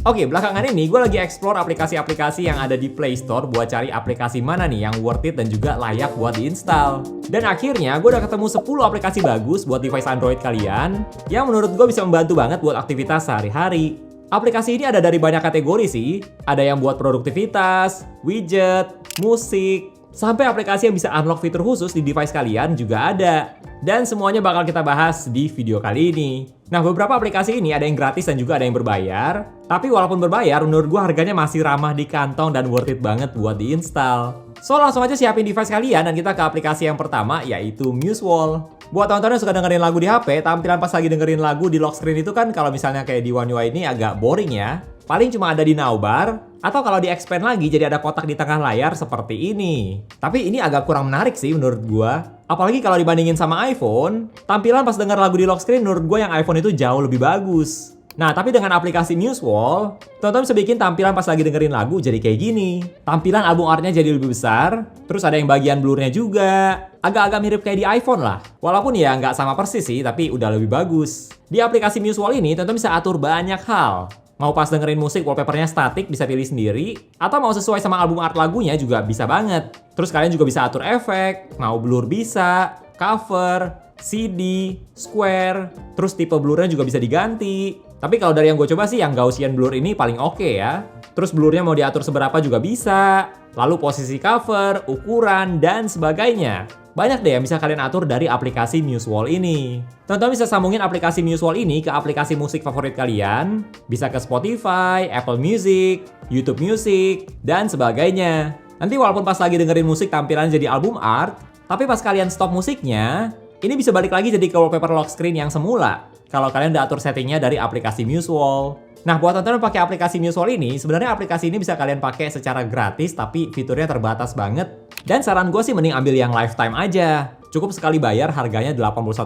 Oke, belakangan ini gue lagi explore aplikasi-aplikasi yang ada di Play Store buat cari aplikasi mana nih yang worth it dan juga layak buat diinstal. Dan akhirnya gue udah ketemu 10 aplikasi bagus buat device Android kalian yang menurut gue bisa membantu banget buat aktivitas sehari-hari. Aplikasi ini ada dari banyak kategori sih. Ada yang buat produktivitas, widget, musik, sampai aplikasi yang bisa unlock fitur khusus di device kalian juga ada. Dan semuanya bakal kita bahas di video kali ini. Nah, beberapa aplikasi ini ada yang gratis dan juga ada yang berbayar. Tapi walaupun berbayar, menurut gue harganya masih ramah di kantong dan worth it banget buat diinstal. So, langsung aja siapin device kalian dan kita ke aplikasi yang pertama, yaitu Musewall. Buat teman-teman yang suka dengerin lagu di HP, tampilan pas lagi dengerin lagu di lock screen itu kan kalau misalnya kayak di One UI ini agak boring ya. Paling cuma ada di navbar, atau kalau di expand lagi jadi ada kotak di tengah layar seperti ini. Tapi ini agak kurang menarik sih menurut gua. Apalagi kalau dibandingin sama iPhone, tampilan pas denger lagu di lock screen menurut gua yang iPhone itu jauh lebih bagus. Nah, tapi dengan aplikasi Musewall, teman-teman bisa bikin tampilan pas lagi dengerin lagu jadi kayak gini. Tampilan album artnya jadi lebih besar, terus ada yang bagian blurnya juga. Agak-agak mirip kayak di iPhone lah. Walaupun ya nggak sama persis sih, tapi udah lebih bagus. Di aplikasi Musewall ini, teman-teman bisa atur banyak hal. Mau pas dengerin musik wallpapernya statik bisa pilih sendiri, atau mau sesuai sama album art lagunya juga bisa banget. Terus kalian juga bisa atur efek, mau blur bisa, cover, CD, square, terus tipe blurnya juga bisa diganti. Tapi kalau dari yang gue coba sih yang Gaussian blur ini paling oke ya. Terus blurnya mau diatur seberapa juga bisa. Lalu posisi cover, ukuran, dan sebagainya. Banyak deh yang bisa kalian atur dari aplikasi Musewall ini. Teman-teman bisa sambungin aplikasi Musewall ini ke aplikasi musik favorit kalian. Bisa ke Spotify, Apple Music, YouTube Music, dan sebagainya. Nanti walaupun pas lagi dengerin musik tampilan jadi album art, tapi pas kalian stop musiknya, ini bisa balik lagi jadi ke wallpaper lock screen yang semula. Kalau kalian udah atur settingnya dari aplikasi Musewall. Nah, buat teman-teman pakai aplikasi Musewall ini, sebenarnya aplikasi ini bisa kalian pakai secara gratis, tapi fiturnya terbatas banget. Dan saran gue sih mending ambil yang lifetime aja. Cukup sekali bayar harganya 81.000.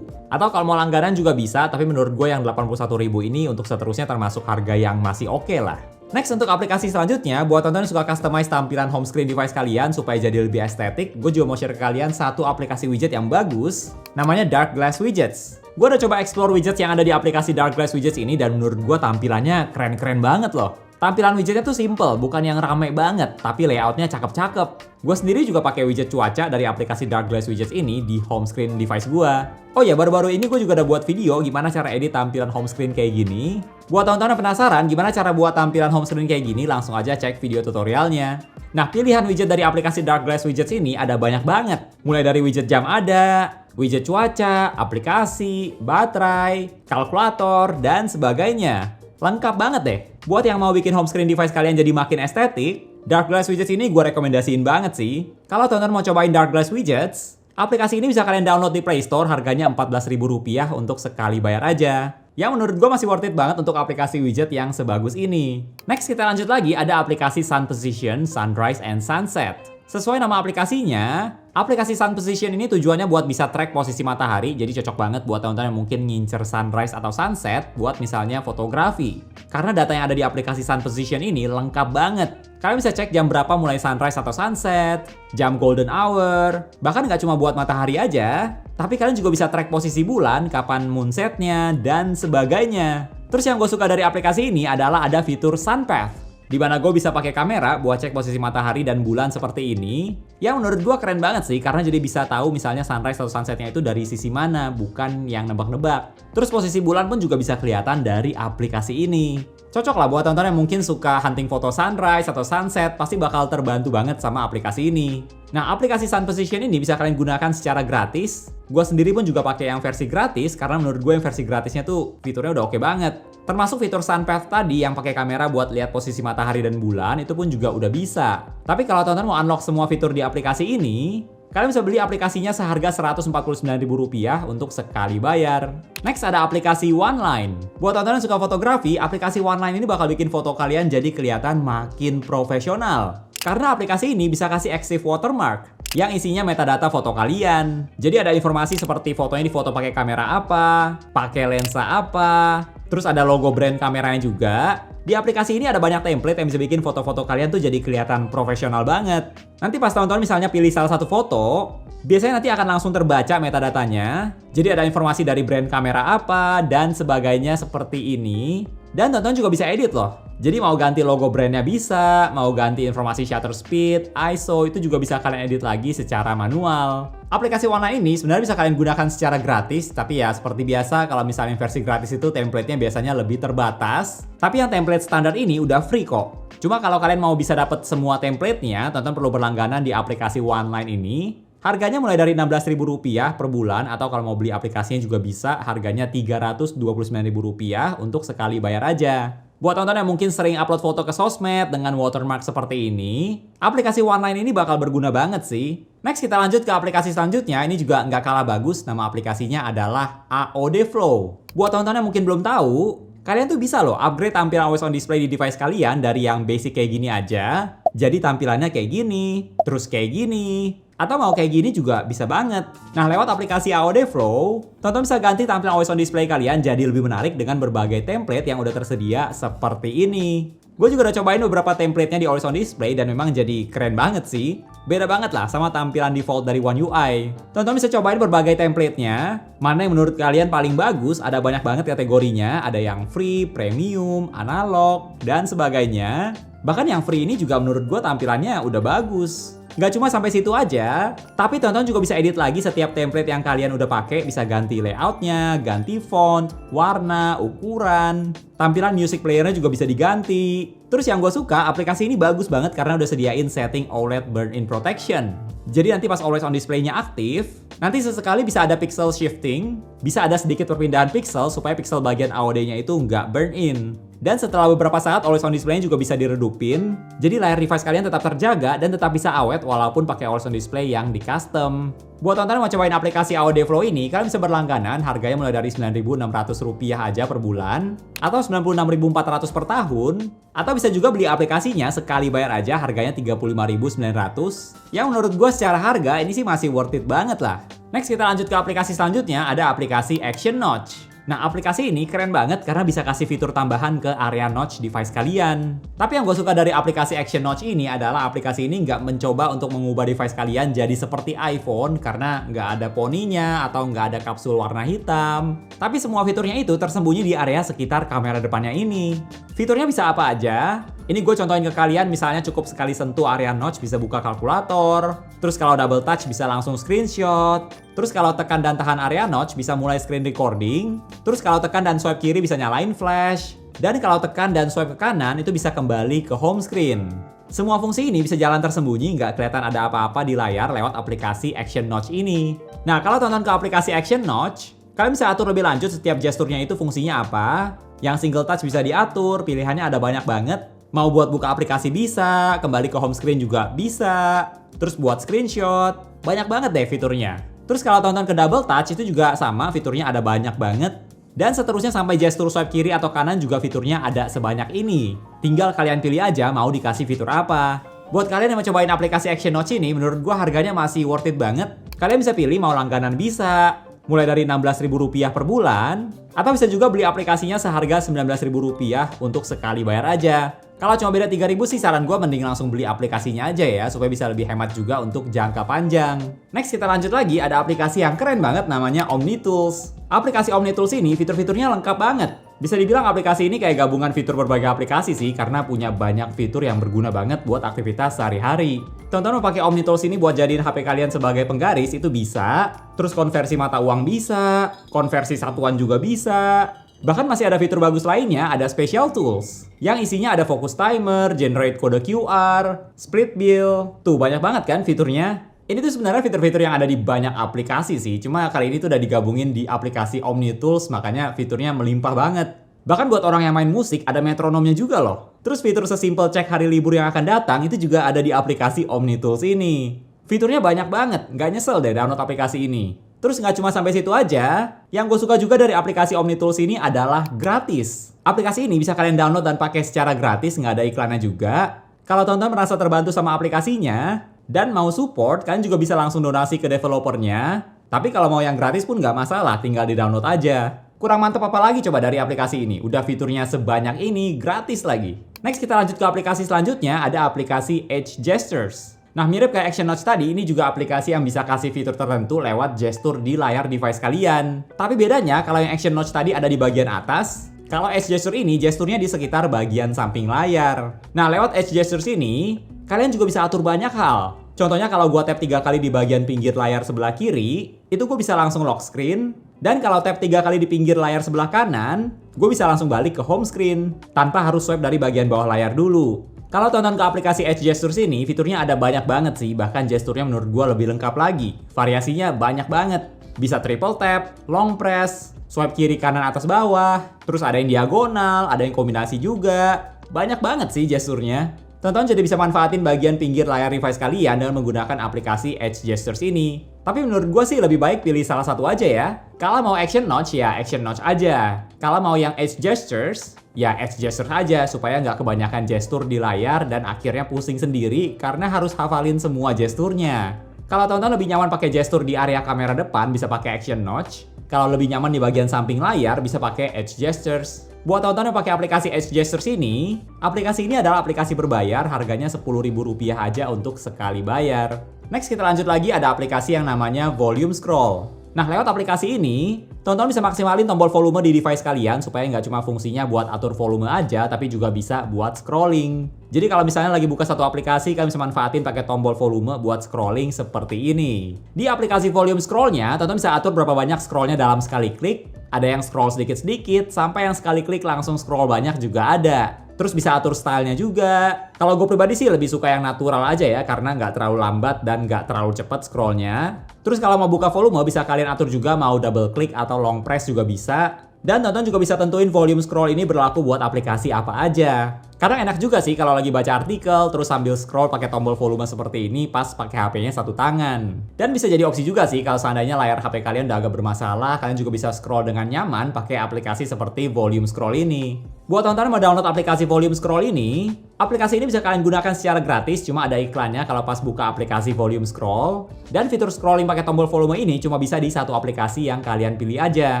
Atau kalau mau langganan juga bisa, tapi menurut gue yang 81.000 ini untuk seterusnya termasuk harga yang masih oke lah. Next, untuk aplikasi selanjutnya, buat teman-teman yang suka customize tampilan home screen device kalian supaya jadi lebih estetik, gue juga mau share ke kalian satu aplikasi widget yang bagus, namanya Dark Glass Widgets. Gue udah coba explore widgets yang ada di aplikasi Dark Glass Widgets ini dan menurut gue tampilannya keren-keren banget loh. Tampilan widgetnya tuh simple, bukan yang rame banget, tapi layoutnya cakep-cakep. Gue sendiri juga pakai widget cuaca dari aplikasi Dark Glass Widgets ini di home screen device gue. Oh ya, baru-baru ini gue juga udah buat video gimana cara edit tampilan home screen kayak gini. Buat teman-teman yang penasaran gimana cara buat tampilan home screen kayak gini, langsung aja cek video tutorialnya. Nah, pilihan widget dari aplikasi Dark Glass Widgets ini ada banyak banget. Mulai dari widget jam ada, widget cuaca, aplikasi, baterai, kalkulator, dan sebagainya. Lengkap banget deh. Buat yang mau bikin home screen device kalian jadi makin estetik, Dark Glass Widgets ini gue rekomendasiin banget sih. Kalau teman-teman mau cobain Dark Glass Widgets, aplikasi ini bisa kalian download di Play Store, harganya Rp14.000 untuk sekali bayar aja. Yang menurut gue masih worth it banget untuk aplikasi widget yang sebagus ini. Next, kita lanjut lagi, ada aplikasi Sun Position, Sunrise, and Sunset. Sesuai nama aplikasinya, aplikasi Sun Position ini tujuannya buat bisa track posisi matahari, jadi cocok banget buat teman-teman yang mungkin ngincer sunrise atau sunset buat misalnya fotografi. Karena data yang ada di aplikasi Sun Position ini lengkap banget. Kalian bisa cek jam berapa mulai sunrise atau sunset, jam golden hour, bahkan nggak cuma buat matahari aja, tapi kalian juga bisa track posisi bulan, kapan moonsetnya, dan sebagainya. Terus yang gue suka dari aplikasi ini adalah ada fitur Sun Path, di mana gue bisa pakai kamera buat cek posisi matahari dan bulan seperti ini. Yang menurut gue keren banget sih, karena jadi bisa tahu misalnya sunrise atau sunsetnya itu dari sisi mana, bukan yang nebak-nebak. Terus posisi bulan pun juga bisa kelihatan dari aplikasi ini. Cocok lah buat teman-teman yang mungkin suka hunting foto sunrise atau sunset, pasti bakal terbantu banget sama aplikasi ini. Nah, aplikasi Sun Position ini bisa kalian gunakan secara gratis. Gue sendiri pun juga pakai yang versi gratis, karena menurut gue yang versi gratisnya tuh fiturnya udah oke banget. Termasuk fitur Sun Path tadi yang pakai kamera buat lihat posisi matahari dan bulan, itu pun juga udah bisa. Tapi kalau teman-teman mau unlock semua fitur di aplikasi ini, kalian bisa beli aplikasinya seharga Rp149.000 untuk sekali bayar. Next, ada aplikasi OneLine. Buat teman-teman yang suka fotografi, aplikasi OneLine ini bakal bikin foto kalian jadi kelihatan makin profesional. Karena aplikasi ini bisa kasih active watermark yang isinya metadata foto kalian. Jadi ada informasi seperti fotonya difoto pakai kamera apa, pakai lensa apa, terus ada logo brand kameranya juga. Di aplikasi ini ada banyak template yang bisa bikin foto-foto kalian tuh jadi kelihatan profesional banget. Nanti pas teman-teman misalnya pilih salah satu foto, biasanya nanti akan langsung terbaca metadatanya. Jadi ada informasi dari brand kamera apa dan sebagainya seperti ini. Dan tonton juga bisa edit loh. Jadi mau ganti logo brandnya bisa, mau ganti informasi shutter speed, ISO, itu juga bisa kalian edit lagi secara manual. Aplikasi warna ini sebenarnya bisa kalian gunakan secara gratis, tapi ya seperti biasa kalau misalnya versi gratis itu template-nya biasanya lebih terbatas. Tapi yang template standar ini udah free kok. Cuma kalau kalian mau bisa dapat semua template-nya, tonton perlu berlangganan di aplikasi OneLine ini. Harganya mulai dari Rp16.000 per bulan, atau kalau mau beli aplikasinya juga bisa, harganya Rp329.000 untuk sekali bayar aja. Buat tonton yang mungkin sering upload foto ke sosmed dengan watermark seperti ini, aplikasi OneLine ini bakal berguna banget sih. Next kita lanjut ke aplikasi selanjutnya, ini juga nggak kalah bagus, nama aplikasinya adalah AOD Flow. Buat tonton yang mungkin belum tahu, kalian tuh bisa loh upgrade tampilan always on display di device kalian dari yang basic kayak gini aja, jadi tampilannya kayak gini, terus kayak gini, atau mau kayak gini juga bisa banget. Nah, lewat aplikasi AOD Flow, tonton bisa ganti tampilan always on display kalian jadi lebih menarik dengan berbagai template yang udah tersedia seperti ini. Gue juga udah cobain beberapa template-nya di always on display dan memang jadi keren banget sih. Beda banget lah sama tampilan default dari One UI. Tonton bisa cobain berbagai template-nya. Mana yang menurut kalian paling bagus, ada banyak banget kategorinya. Ada yang free, premium, analog, dan sebagainya. Bahkan yang free ini juga menurut gue tampilannya udah bagus. Nggak cuma sampai situ aja, tapi tonton juga bisa edit lagi setiap template yang kalian udah pakai, bisa ganti layoutnya, ganti font, warna, ukuran, tampilan music playernya juga bisa diganti. Terus yang gue suka, aplikasi ini bagus banget karena udah sediain setting OLED burn-in protection. Jadi nanti pas always on display-nya aktif, nanti sesekali bisa ada pixel shifting, bisa ada sedikit perpindahan pixel supaya pixel bagian AOD-nya itu nggak burn-in. Dan setelah beberapa saat always on display juga bisa diredupin, jadi layar device kalian tetap terjaga dan tetap bisa awet walaupun pakai always on display yang di custom. Buat tonton yang mau cobain aplikasi AOD Flow ini, kalian bisa berlangganan, harganya mulai dari Rp9.600 aja per bulan, atau Rp96.400 per tahun, atau bisa juga beli aplikasinya sekali bayar aja, harganya Rp35.900. Yang menurut gue secara harga ini sih masih worth it banget lah. Next kita lanjut ke aplikasi selanjutnya, ada aplikasi Action Notch. Nah, aplikasi ini keren banget karena bisa kasih fitur tambahan ke area notch device kalian. Tapi yang gue suka dari aplikasi Action Notch ini adalah aplikasi ini nggak mencoba untuk mengubah device kalian jadi seperti iPhone karena nggak ada poninya atau nggak ada kapsul warna hitam. Tapi semua fiturnya itu tersembunyi di area sekitar kamera depannya ini. Fiturnya bisa apa aja? Ini gue contohin ke kalian, misalnya cukup sekali sentuh area notch bisa buka kalkulator. Terus kalau double touch bisa langsung screenshot. Terus kalau tekan dan tahan area notch bisa mulai screen recording. Terus kalau tekan dan swipe kiri bisa nyalain flash. Dan kalau tekan dan swipe ke kanan itu bisa kembali ke home screen. Semua fungsi ini bisa jalan tersembunyi, nggak kelihatan ada apa-apa di layar lewat aplikasi Action Notch ini. Nah, kalau tonton ke aplikasi Action Notch, kalian bisa atur lebih lanjut setiap gesturnya itu fungsinya apa. Yang single touch bisa diatur, pilihannya ada banyak banget. Mau buat buka aplikasi bisa, kembali ke home screen juga bisa, terus buat screenshot, banyak banget deh fiturnya. Terus kalau tonton ke double touch itu juga sama, fiturnya ada banyak banget. Dan seterusnya sampai gestur swipe kiri atau kanan juga fiturnya ada sebanyak ini. Tinggal kalian pilih aja mau dikasih fitur apa. Buat kalian yang mau cobain aplikasi Action Notch ini, menurut gua harganya masih worth it banget. Kalian bisa pilih mau langganan bisa, mulai dari Rp16.000 per bulan, atau bisa juga beli aplikasinya seharga Rp19.000 untuk sekali bayar aja. Kalau cuma beda Rp3.000 sih saran gue mending langsung beli aplikasinya aja ya, supaya bisa lebih hemat juga untuk jangka panjang. Next kita lanjut lagi, ada aplikasi yang keren banget namanya OmniTools. Aplikasi OmniTools ini fitur-fiturnya lengkap banget. Bisa dibilang aplikasi ini kayak gabungan fitur berbagai aplikasi sih, karena punya banyak fitur yang berguna banget buat aktivitas sehari-hari. Tonton mau pakai OmniTools ini buat jadiin HP kalian sebagai penggaris itu bisa, terus konversi mata uang bisa, konversi satuan juga bisa. Bahkan masih ada fitur bagus lainnya, ada Special Tools, yang isinya ada focus timer, generate kode QR, split bill. Tuh banyak banget kan fiturnya. Ini tuh sebenarnya fitur-fitur yang ada di banyak aplikasi sih, cuma kali ini tuh udah digabungin di aplikasi OmniTools, makanya fiturnya melimpah banget. Bahkan buat orang yang main musik, ada metronomnya juga loh. Terus fitur sesimpel cek hari libur yang akan datang, itu juga ada di aplikasi OmniTools ini. Fiturnya banyak banget, nggak nyesel deh download aplikasi ini. Terus nggak cuma sampai situ aja, yang gue suka juga dari aplikasi OmniTools ini adalah gratis. Aplikasi ini bisa kalian download dan pakai secara gratis, nggak ada iklannya juga. Kalau teman-teman merasa terbantu sama aplikasinya, dan mau support, kalian juga bisa langsung donasi ke developernya. Tapi kalau mau yang gratis pun nggak masalah, tinggal di-download aja. Kurang mantep apa lagi coba dari aplikasi ini? Udah fiturnya sebanyak ini, gratis lagi. Next kita lanjut ke aplikasi selanjutnya, ada aplikasi Edge Gestures. Nah, mirip kayak Action Notch tadi, ini juga aplikasi yang bisa kasih fitur tertentu lewat gestur di layar device kalian. Tapi bedanya, kalau yang Action Notch tadi ada di bagian atas, Kalau edge gesture ini, gesturnya di sekitar bagian samping layar. Nah, lewat edge gestures ini, kalian juga bisa atur banyak hal. Contohnya kalau gua tap 3 kali di bagian pinggir layar sebelah kiri, itu gue bisa langsung lock screen. Dan kalau tap 3 kali di pinggir layar sebelah kanan, gue bisa langsung balik ke home screen, tanpa harus swipe dari bagian bawah layar dulu. Kalau tonton ke aplikasi Edge Gestures ini, fiturnya ada banyak banget sih, bahkan gesturnya menurut gue lebih lengkap lagi. Variasinya banyak banget. Bisa triple tap, long press, swipe kiri kanan atas bawah, terus ada yang diagonal, ada yang kombinasi juga. Banyak banget sih gesturnya. Tonton jadi bisa manfaatin bagian pinggir layar device kalian dengan menggunakan aplikasi Edge Gestures ini. Tapi menurut gue sih lebih baik pilih salah satu aja ya. Kalau mau Action Notch ya Action Notch aja. Kalau mau yang Edge Gestures, ya Edge Gestures aja supaya nggak kebanyakan gestur di layar dan akhirnya pusing sendiri karena harus hafalin semua gesturnya. Kalau tonton lebih nyaman pakai gestur di area kamera depan bisa pakai Action Notch. Kalau lebih nyaman di bagian samping layar bisa pakai Edge Gestures. Buat tonton yang pakai aplikasi Edge Gestures ini, aplikasi ini adalah aplikasi berbayar, harganya Rp10.000 aja untuk sekali bayar. Next kita lanjut lagi ada aplikasi yang namanya Volume Scroll. Nah, lewat aplikasi ini, tonton bisa maksimalin tombol volume di device kalian supaya nggak cuma fungsinya buat atur volume aja, tapi juga bisa buat scrolling. Jadi kalau misalnya lagi buka satu aplikasi, kalian bisa manfaatin pakai tombol volume buat scrolling seperti ini. Di aplikasi Volume Scroll-nya, tonton bisa atur berapa banyak scrollnya dalam sekali klik. Ada yang scroll sedikit-sedikit, sampai yang sekali klik langsung scroll banyak juga ada. Terus bisa atur stylenya juga. Kalau gue pribadi sih lebih suka yang natural aja ya, karena nggak terlalu lambat dan nggak terlalu cepat scrollnya. Terus kalau mau buka volume bisa kalian atur juga mau double click atau long press juga bisa. Dan tonton juga bisa tentuin volume scroll ini berlaku buat aplikasi apa aja. Kadang enak juga sih kalau lagi baca artikel terus sambil scroll pakai tombol volume seperti ini pas pakai HP-nya satu tangan. Dan bisa jadi opsi juga sih kalau seandainya layar HP kalian udah agak bermasalah, kalian juga bisa scroll dengan nyaman pakai aplikasi seperti Volume Scroll ini. Buat tonton mau download aplikasi Volume Scroll ini, aplikasi ini bisa kalian gunakan secara gratis, cuma ada iklannya kalau pas buka aplikasi Volume Scroll. Dan fitur scrolling pakai tombol volume ini cuma bisa di satu aplikasi yang kalian pilih aja.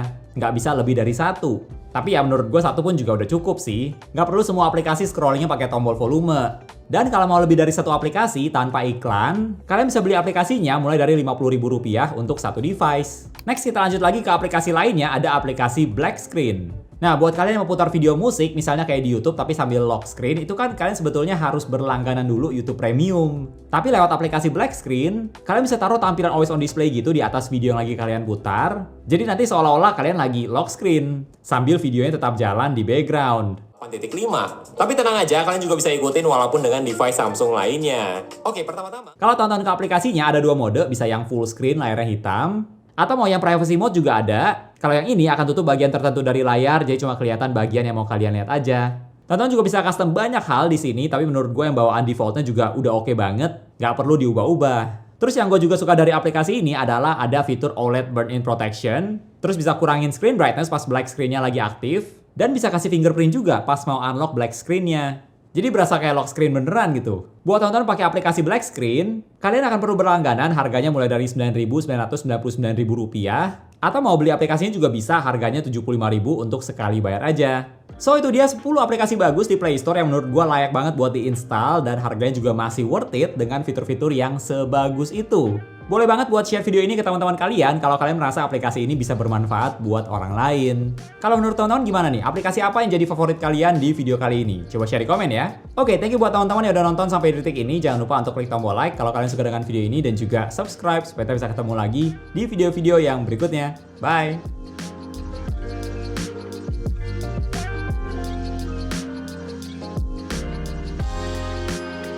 Nggak bisa lebih dari satu. Tapi ya menurut gue satu pun juga udah cukup sih. Nggak perlu semua aplikasi scrollingnya pakai tombol volume. Dan kalau mau lebih dari satu aplikasi tanpa iklan, kalian bisa beli aplikasinya mulai dari Rp50.000 untuk satu device. Next kita lanjut lagi ke aplikasi lainnya, ada aplikasi Black Screen. Nah, buat kalian yang mau putar video musik, misalnya kayak di YouTube tapi sambil lock screen, itu kan kalian sebetulnya harus berlangganan dulu YouTube Premium. Tapi lewat aplikasi Black Screen, kalian bisa taruh tampilan always on display gitu di atas video yang lagi kalian putar. Jadi nanti seolah-olah kalian lagi lock screen, sambil videonya tetap jalan di background. 8.5. Tapi tenang aja, kalian juga bisa ikutin walaupun dengan device Samsung lainnya. Oke, pertama-tama. Kalau tonton ke aplikasinya ada dua mode, bisa yang full screen layarnya hitam, atau mau yang privacy mode juga ada. Kalau yang ini akan tutup bagian tertentu dari layar, jadi cuma kelihatan bagian yang mau kalian lihat aja. Tonton juga bisa custom banyak hal di sini, tapi menurut gue yang bawaan defaultnya juga udah oke banget, nggak perlu diubah-ubah. Terus yang gue juga suka dari aplikasi ini adalah ada fitur OLED Burn-in Protection, terus bisa kurangin screen brightness pas black screen-nya lagi aktif, dan bisa kasih fingerprint juga pas mau unlock black screen-nya. Jadi berasa kayak lock screen beneran gitu. Buat tonton pakai aplikasi Black Screen, kalian akan perlu berlangganan, harganya mulai dari Rp9.999, atau mau beli aplikasinya juga bisa, harganya Rp75.000 untuk sekali bayar aja. So itu dia 10 aplikasi bagus di Play Store yang menurut gue layak banget buat diinstal dan harganya juga masih worth it dengan fitur-fitur yang sebagus itu. Boleh banget buat share video ini ke teman-teman kalian kalau kalian merasa aplikasi ini bisa bermanfaat buat orang lain. Kalau menurut teman-teman gimana nih? Aplikasi apa yang jadi favorit kalian di video kali ini? Coba share di komen ya. Oke, thank you buat teman-teman yang udah nonton sampai detik ini. Jangan lupa untuk klik tombol like kalau kalian suka dengan video ini dan juga subscribe supaya kita bisa ketemu lagi di video-video yang berikutnya. Bye!